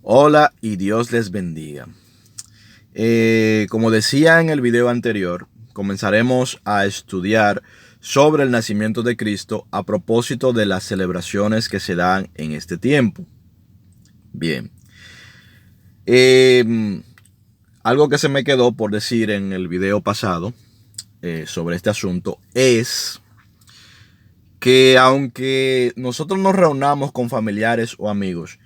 Hola y Dios les bendiga. Como decía en el video anterior, comenzaremos a estudiar sobre el nacimiento de Cristo a propósito de las celebraciones que se dan en este tiempo. Bien. Algo que se me quedó por decir en el video pasado sobre este asunto es que aunque nosotros nos reunamos con familiares o amigos,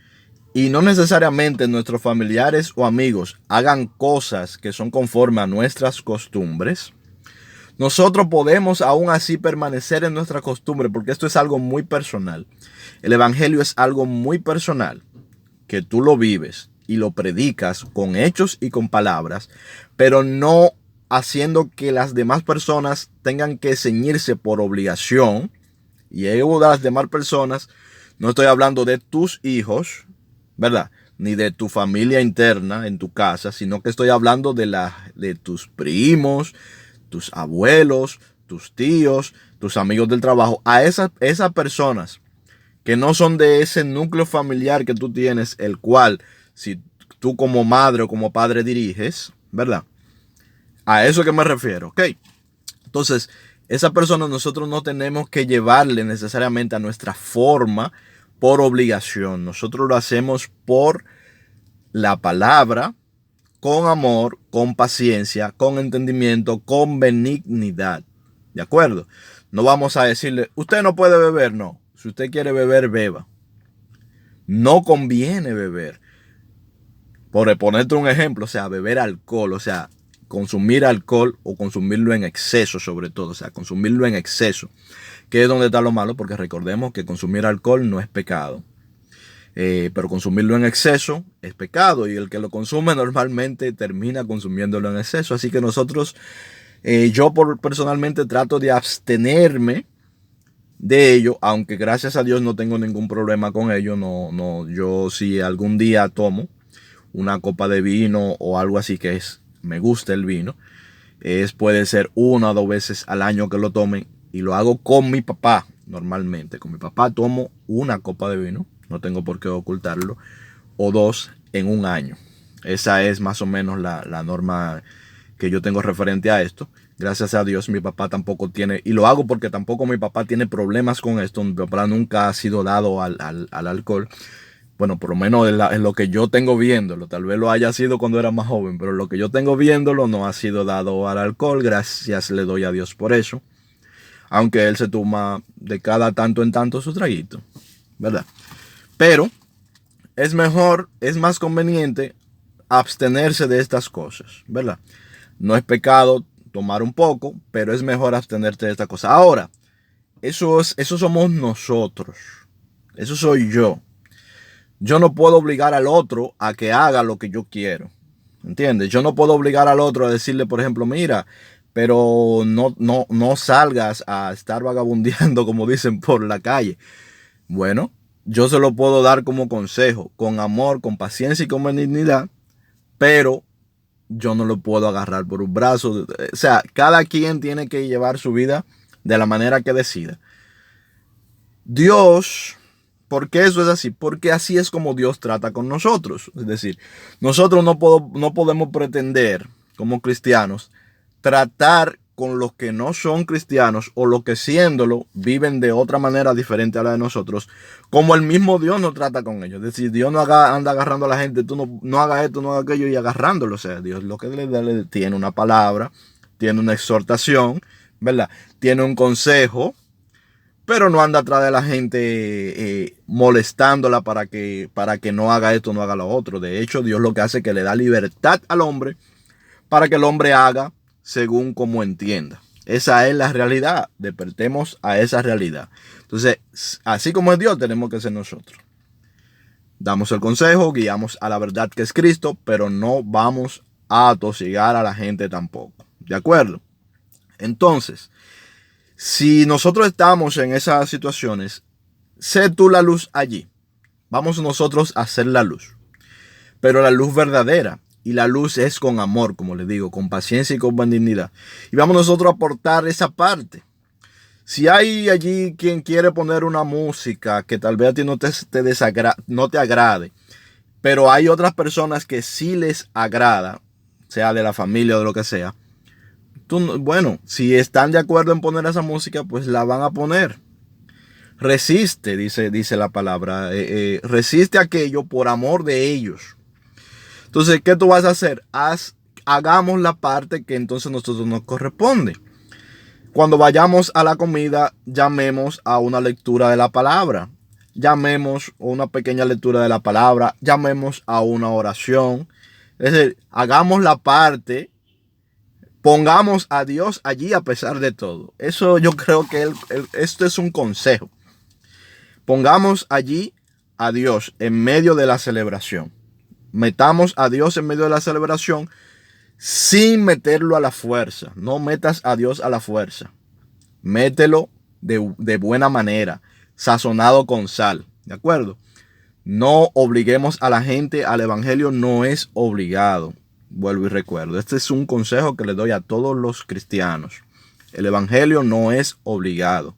y no necesariamente nuestros familiares o amigos hagan cosas que son conforme a nuestras costumbres, nosotros podemos aún así permanecer en nuestra costumbre, porque esto es algo muy personal. El evangelio es algo muy personal, que tú lo vives y lo predicas con hechos y con palabras, pero no haciendo que las demás personas tengan que ceñirse por obligación. Y de las demás personas, no estoy hablando de tus hijos, ¿verdad? Ni de tu familia interna en tu casa, sino que estoy hablando de tus primos, tus abuelos, tus tíos, tus amigos del trabajo, a esas personas que no son de ese núcleo familiar que tú tienes, el cual, si tú como madre o como padre diriges, ¿verdad? A eso que me refiero, ¿ok? Entonces, esa persona nosotros no tenemos que llevarle necesariamente a nuestra forma por obligación. Nosotros lo hacemos por la palabra, con amor, con paciencia, con entendimiento, con benignidad. ¿De acuerdo? No vamos a decirle, usted no puede beber, no. Si usted quiere beber, beba. No conviene beber. Por ponerte un ejemplo, o sea, beber alcohol, o sea, consumir alcohol o consumirlo en exceso sobre todo, o sea, consumirlo en exceso, que es donde está lo malo, porque recordemos que consumir alcohol no es pecado, pero consumirlo en exceso es pecado y el que lo consume normalmente termina consumiéndolo en exceso, así que nosotros, personalmente trato de abstenerme de ello, aunque gracias a Dios no tengo ningún problema con ello, yo si algún día tomo una copa de vino o algo así me gusta el vino, puede ser 1 o 2 veces al año que lo tomen y lo hago con mi papá normalmente. Con mi papá tomo una copa de vino, no tengo por qué ocultarlo, o 2 en un año. Esa es más o menos la norma que yo tengo referente a esto. Gracias a Dios mi papá tampoco tiene, y lo hago porque tampoco mi papá tiene problemas con esto. Mi papá nunca ha sido dado al alcohol. Bueno, por lo menos en lo que yo tengo viéndolo, tal vez lo haya sido cuando era más joven, pero lo que yo tengo viéndolo no ha sido dado al alcohol, gracias le doy a Dios por eso, aunque él se toma de cada tanto en tanto su traguito, ¿verdad? Pero es mejor, es más conveniente abstenerse de estas cosas, ¿verdad? No es pecado tomar un poco, pero es mejor abstenerte de estas cosas. Ahora, eso somos nosotros, eso soy yo. Yo no puedo obligar al otro a que haga lo que yo quiero. ¿Entiendes? Yo no puedo obligar al otro a decirle, por ejemplo, mira, pero no salgas a estar vagabundeando, como dicen, por la calle. Bueno, yo se lo puedo dar como consejo, con amor, con paciencia y con benignidad, pero yo no lo puedo agarrar por un brazo. O sea, cada quien tiene que llevar su vida de la manera que decida. Dios, ¿por qué eso es así? Porque así es como Dios trata con nosotros. Es decir, nosotros no podemos pretender, como cristianos, tratar con los que no son cristianos o los que siéndolo viven de otra manera diferente a la de nosotros, como el mismo Dios nos trata con ellos. Es decir, Dios no anda agarrando a la gente, tú no hagas esto, no hagas aquello y agarrándolo. O sea, Dios lo que le tiene una palabra, tiene una exhortación, ¿verdad? Tiene un consejo, pero no anda atrás de la gente molestándola para que no haga esto, no haga lo otro. De hecho, Dios lo que hace es que le da libertad al hombre para que el hombre haga según como entienda. Esa es la realidad. Despertemos a esa realidad. Entonces, así como es Dios, tenemos que ser nosotros. Damos el consejo, guiamos a la verdad que es Cristo, pero no vamos a atosigar a la gente tampoco. ¿De acuerdo? Entonces, si nosotros estamos en esas situaciones, sé tú la luz allí. Vamos nosotros a ser la luz. Pero la luz verdadera. Y la luz es con amor, como les digo, con paciencia y con benignidad. Y vamos nosotros a aportar esa parte. Si hay allí quien quiere poner una música que tal vez a ti no te agrade, Pero hay otras personas que sí les agrada, sea de la familia o de lo que sea. Bueno, si están de acuerdo en poner esa música, pues la van a poner. Resiste, dice la palabra. Resiste aquello por amor de ellos. Entonces, ¿qué tú vas a hacer? Hagamos la parte que entonces a nosotros nos corresponde. Cuando vayamos a la comida, llamemos a una lectura de la palabra. Llamemos a una pequeña lectura de la palabra. Llamemos a una oración. Es decir, hagamos la parte. Pongamos a Dios allí a pesar de todo. Eso yo creo que esto es un consejo. Pongamos allí a Dios en medio de la celebración. Metamos a Dios en medio de la celebración sin meterlo a la fuerza. No metas a Dios a la fuerza. Mételo de buena manera, sazonado con sal. ¿De acuerdo? No obliguemos a la gente al evangelio, no es obligado. Vuelvo y recuerdo. Este es un consejo que le doy a todos los cristianos. El evangelio no es obligado.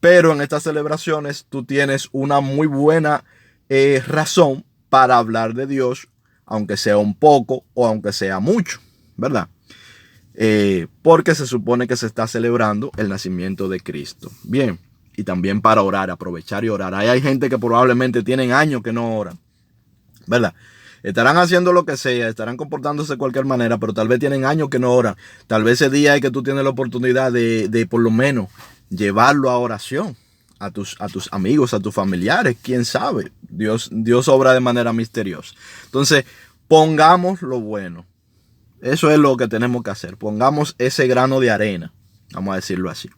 Pero en estas celebraciones tú tienes una muy buena razón para hablar de Dios, aunque sea un poco o aunque sea mucho, ¿verdad? Porque se supone que se está celebrando el nacimiento de Cristo. Bien, y también para orar, aprovechar y orar. Hay gente que probablemente tienen años que no oran, ¿verdad? Estarán haciendo lo que sea, estarán comportándose de cualquier manera, pero tal vez tienen años que no oran. Tal vez ese día es que tú tienes la oportunidad de por lo menos llevarlo a oración a tus amigos, a tus familiares, quién sabe. Dios obra de manera misteriosa. Entonces, pongamos lo bueno. Eso es lo que tenemos que hacer. Pongamos ese grano de arena, vamos a decirlo así.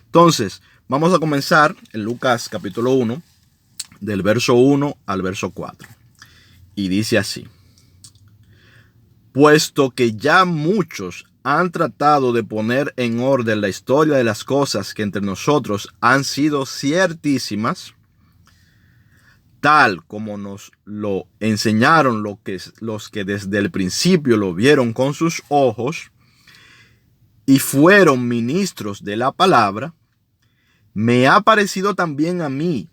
Entonces, vamos a comenzar en Lucas capítulo 1, del verso 1 al verso 4. Y dice así: puesto que ya muchos han tratado de poner en orden la historia de las cosas que entre nosotros han sido ciertísimas, tal como nos lo enseñaron los que desde el principio lo vieron con sus ojos y fueron ministros de la palabra, me ha parecido también a mí,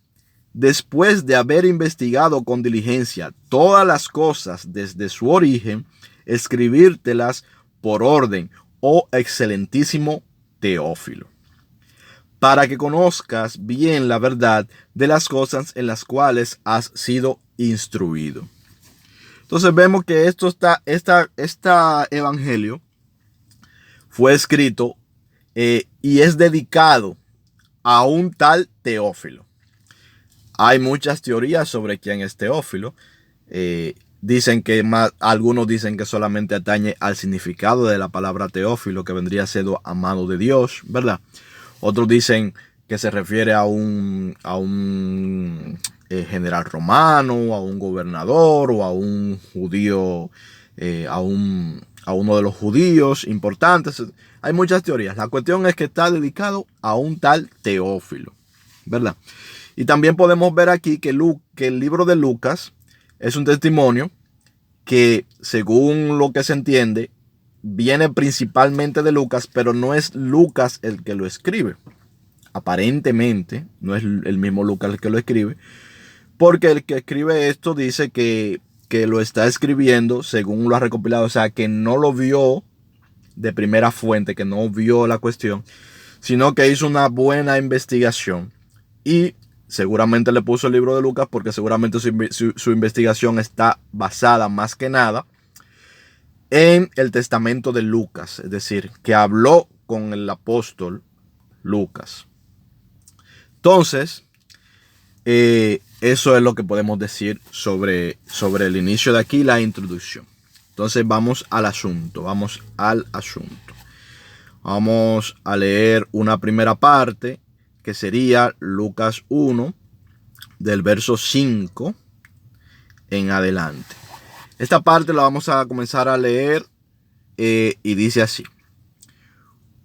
después de haber investigado con diligencia todas las cosas desde su origen, escribírtelas por orden, oh excelentísimo Teófilo, para que conozcas bien la verdad de las cosas en las cuales has sido instruido. Entonces vemos que este evangelio fue escrito y es dedicado a un tal Teófilo. Hay muchas teorías sobre quién es Teófilo. Algunos dicen que solamente atañe al significado de la palabra Teófilo, que vendría siendo amado de Dios, ¿verdad? Otros dicen que se refiere a un general romano, a un gobernador o a un judío, a uno de los judíos importantes. Hay muchas teorías. La cuestión es que está dedicado a un tal Teófilo, ¿verdad? Y también podemos ver aquí que el libro de Lucas es un testimonio que, según lo que se entiende, viene principalmente de Lucas, pero no es Lucas el que lo escribe. Aparentemente, no es el mismo Lucas el que lo escribe, porque el que escribe esto dice que lo está escribiendo según lo ha recopilado, o sea, que no lo vio de primera fuente, que no vio la cuestión, sino que hizo una buena investigación y seguramente le puso el libro de Lucas porque seguramente su investigación está basada más que nada en el testamento de Lucas, es decir, que habló con el apóstol Lucas. Entonces, eso es lo que podemos decir sobre el inicio de aquí, la introducción. Entonces vamos al asunto. Vamos a leer una primera parte que sería Lucas 1 del verso 5 en adelante. Esta parte la vamos a comenzar a leer y dice así: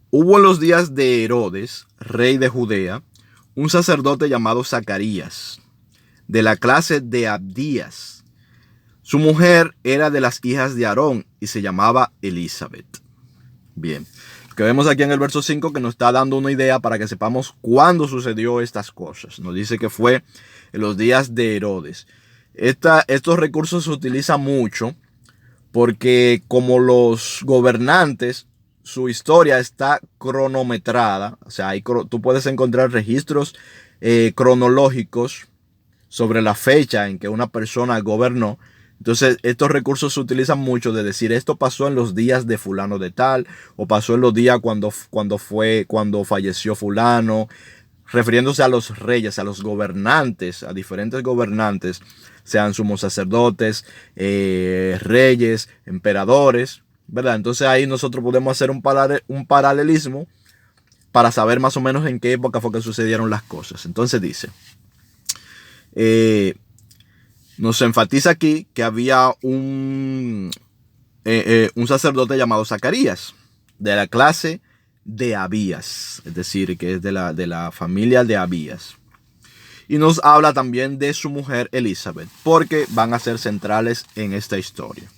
hubo en los días de Herodes, rey de Judea, un sacerdote llamado Zacarías, de la clase de Abdías. Su mujer era de las hijas de Aarón y se llamaba Elizabeth. Bien, lo que vemos aquí en el verso 5 que nos está dando una idea para que sepamos cuándo sucedió estas cosas. Nos dice que fue en los días de Herodes. Estos recursos se utilizan mucho porque como los gobernantes, su historia está cronometrada. O sea, tú puedes encontrar registros cronológicos sobre la fecha en que una persona gobernó. Entonces, estos recursos se utilizan mucho de decir esto pasó en los días de fulano de tal, o pasó en los días cuando falleció fulano, refiriéndose a los reyes, a los gobernantes, a diferentes gobernantes, sean sumos sacerdotes, reyes, emperadores, ¿verdad? Entonces ahí nosotros podemos hacer un paralelismo para saber más o menos en qué época fue que sucedieron las cosas. Entonces dice, nos enfatiza aquí que había un sacerdote llamado Zacarías, de la clase de Abías, es decir, que es de la familia de Abías. Y nos habla también de su mujer Elizabeth, porque van a ser centrales en esta historia.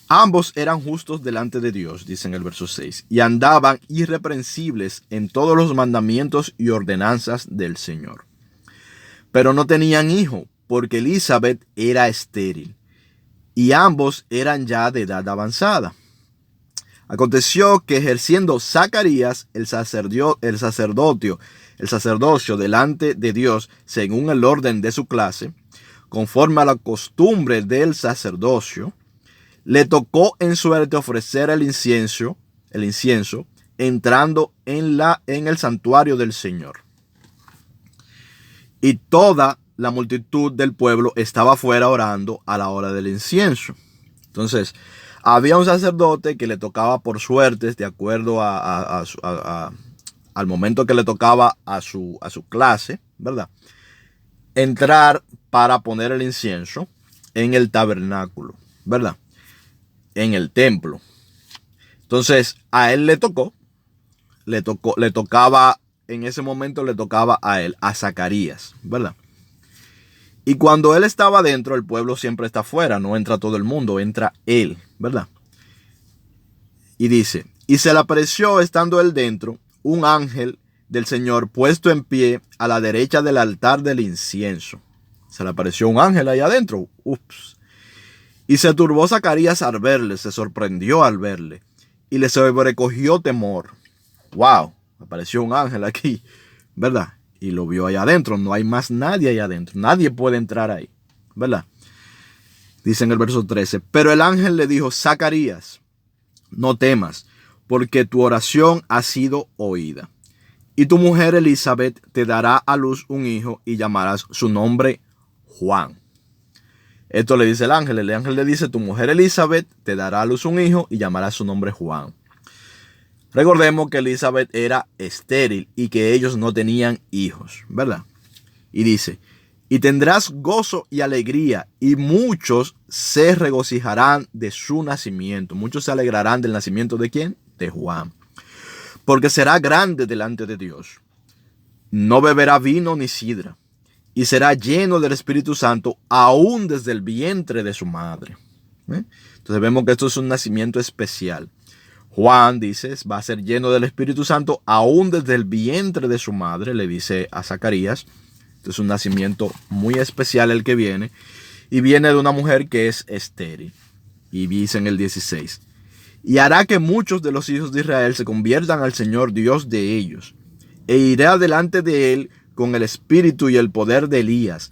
Ambos eran justos delante de Dios, dice en el verso 6, y andaban irreprensibles en todos los mandamientos y ordenanzas del Señor. Pero no tenían hijo, porque Elizabeth era estéril, y ambos eran ya de edad avanzada. Aconteció que ejerciendo Zacarías el sacerdocio delante de Dios, según el orden de su clase, conforme a la costumbre del sacerdocio, le tocó en suerte ofrecer el incienso, entrando en el santuario del Señor. Y toda la multitud del pueblo estaba afuera orando a la hora del incienso. Entonces, había un sacerdote que le tocaba por suertes, de acuerdo al momento que le tocaba a su clase, ¿verdad? Entrar para poner el incienso en el tabernáculo, ¿verdad? En el templo. Entonces, a él le tocaba, en ese momento le tocaba a él, a Zacarías, ¿verdad? Y cuando él estaba dentro, el pueblo siempre está afuera, no entra todo el mundo, entra él, ¿verdad? Y dice, y se le apareció estando él dentro un ángel del Señor puesto en pie a la derecha del altar del incienso. Se le apareció un ángel ahí adentro. Ups. Y se turbó Zacarías al verle, se sorprendió al verle y le sobrecogió temor. Wow, apareció un ángel aquí, ¿verdad? Y lo vio allá adentro, no hay más nadie allá adentro, nadie puede entrar ahí, ¿verdad? Dice en el verso 13, pero el ángel le dijo, Zacarías, no temas, porque tu oración ha sido oída. Y tu mujer Elizabeth te dará a luz un hijo y llamarás su nombre Juan. Esto le dice el ángel le dice, tu mujer Elizabeth te dará a luz un hijo y llamarás su nombre Juan. Recordemos que Elizabeth era estéril y que ellos no tenían hijos, ¿verdad? Y dice, y tendrás gozo y alegría, y muchos se regocijarán de su nacimiento. Muchos se alegrarán del nacimiento ¿de quién? De Juan. Porque será grande delante de Dios. No beberá vino ni sidra, y será lleno del Espíritu Santo aún desde el vientre de su madre. Entonces vemos que esto es un nacimiento especial. Juan, dice, va a ser lleno del Espíritu Santo aún desde el vientre de su madre, le dice a Zacarías. Este es un nacimiento muy especial el que viene. Y viene de una mujer que es estéril. Y dice en el 16. Y hará que muchos de los hijos de Israel se conviertan al Señor Dios de ellos. E irá delante de él con el espíritu y el poder de Elías,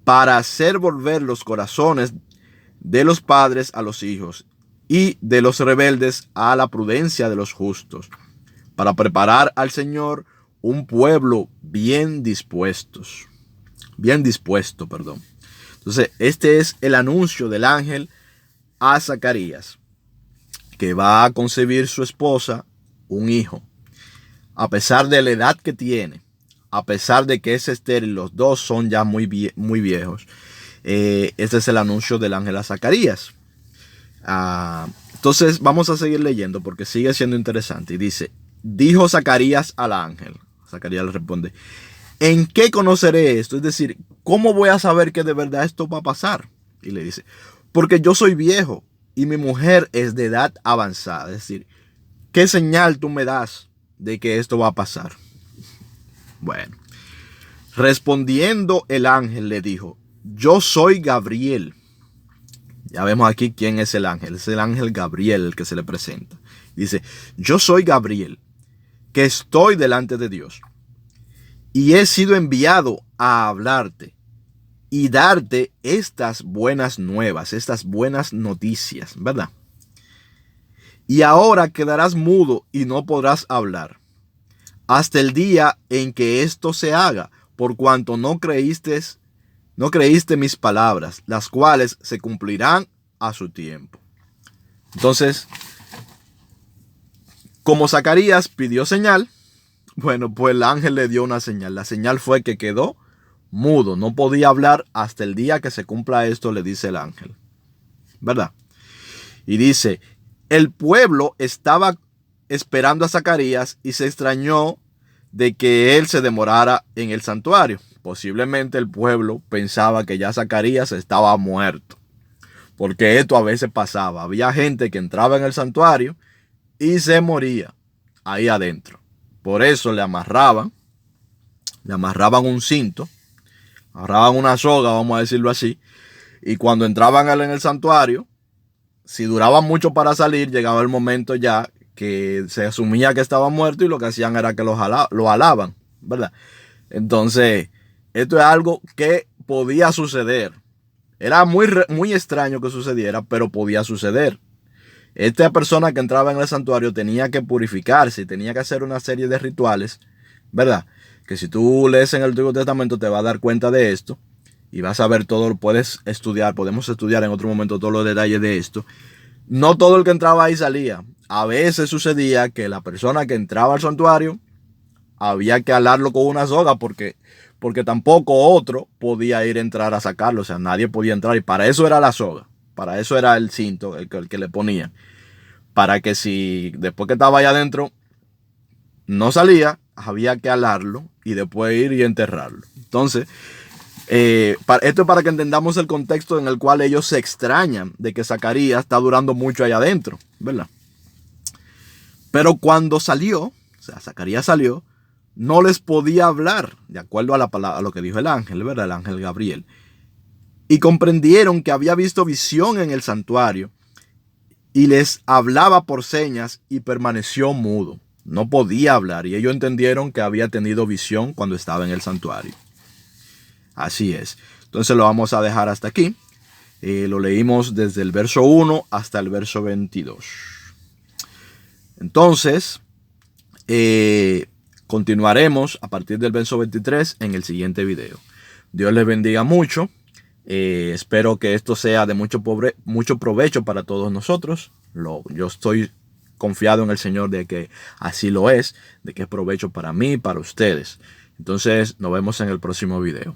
para hacer volver los corazones de los padres a los hijos, y de los rebeldes a la prudencia de los justos, para preparar al Señor un pueblo bien dispuesto. Entonces, este es el anuncio del ángel a Zacarías, que va a concebir su esposa un hijo. A pesar de la edad que tiene, a pesar de que es estéril, los dos son ya muy viejos. Este es el anuncio del ángel a Zacarías. Entonces vamos a seguir leyendo porque sigue siendo interesante. Y dice, dijo Zacarías al ángel. Zacarías le responde, ¿en qué conoceré esto? Es decir, ¿cómo voy a saber que de verdad esto va a pasar? Y le dice, porque yo soy viejo y mi mujer es de edad avanzada. Es decir, ¿qué señal tú me das de que esto va a pasar? Bueno, respondiendo el ángel le dijo, yo soy Gabriel. Ya vemos aquí quién es el ángel. Es el ángel Gabriel el que se le presenta. Dice, yo soy Gabriel, que estoy delante de Dios. Y he sido enviado a hablarte y darte estas buenas nuevas, estas buenas noticias, ¿verdad? Y ahora quedarás mudo y no podrás hablar, hasta el día en que esto se haga, por cuanto no creíste mis palabras, las cuales se cumplirán a su tiempo. Entonces, como Zacarías pidió señal, bueno, pues el ángel le dio una señal. La señal fue que quedó mudo, no podía hablar hasta el día que se cumpla esto, le dice el ángel, ¿verdad? Y dice, el pueblo estaba esperando a Zacarías y se extrañó de que él se demorara en el santuario. Posiblemente el pueblo pensaba que ya Zacarías estaba muerto, porque esto a veces pasaba. Había gente que entraba en el santuario y se moría ahí adentro. Por eso le amarraban un cinto, agarraban una soga, vamos a decirlo así, y cuando entraban en el santuario, si duraban mucho para salir, llegaba el momento ya que se asumía que estaba muerto y lo que hacían era que lo alaban, ¿verdad? Entonces, esto es algo que podía suceder. Era muy extraño que sucediera, pero podía suceder. Esta persona que entraba en el santuario tenía que purificarse y tenía que hacer una serie de rituales, ¿verdad? Que si tú lees en el Antiguo Testamento te vas a dar cuenta de esto y vas a ver todo, podemos estudiar en otro momento todos los detalles de esto. No todo el que entraba ahí salía. A veces sucedía que la persona que entraba al santuario había que alarlo con una soga porque tampoco otro podía ir a entrar a sacarlo. O sea, nadie podía entrar y para eso era la soga. Para eso era el cinto, el que le ponían. Para que si después que estaba allá adentro no salía, había que alarlo y después ir y enterrarlo. Entonces, esto es para que entendamos el contexto en el cual ellos se extrañan de que Zacarías está durando mucho allá adentro, ¿verdad? Pero cuando salió, o sea, Zacarías salió, no les podía hablar, de acuerdo a lo que dijo el ángel, ¿verdad? El ángel Gabriel. Y comprendieron que había visto visión en el santuario y les hablaba por señas y permaneció mudo. No podía hablar y ellos entendieron que había tenido visión cuando estaba en el santuario. Así es. Entonces lo vamos a dejar hasta aquí. Lo leímos desde el verso 1 hasta el verso 22. Entonces, continuaremos a partir del verso 23 en el siguiente video. Dios les bendiga mucho. Espero que esto sea de mucho provecho para todos nosotros. Yo estoy confiado en el Señor de que así lo es, de que es provecho para mí y para ustedes. Entonces, nos vemos en el próximo video.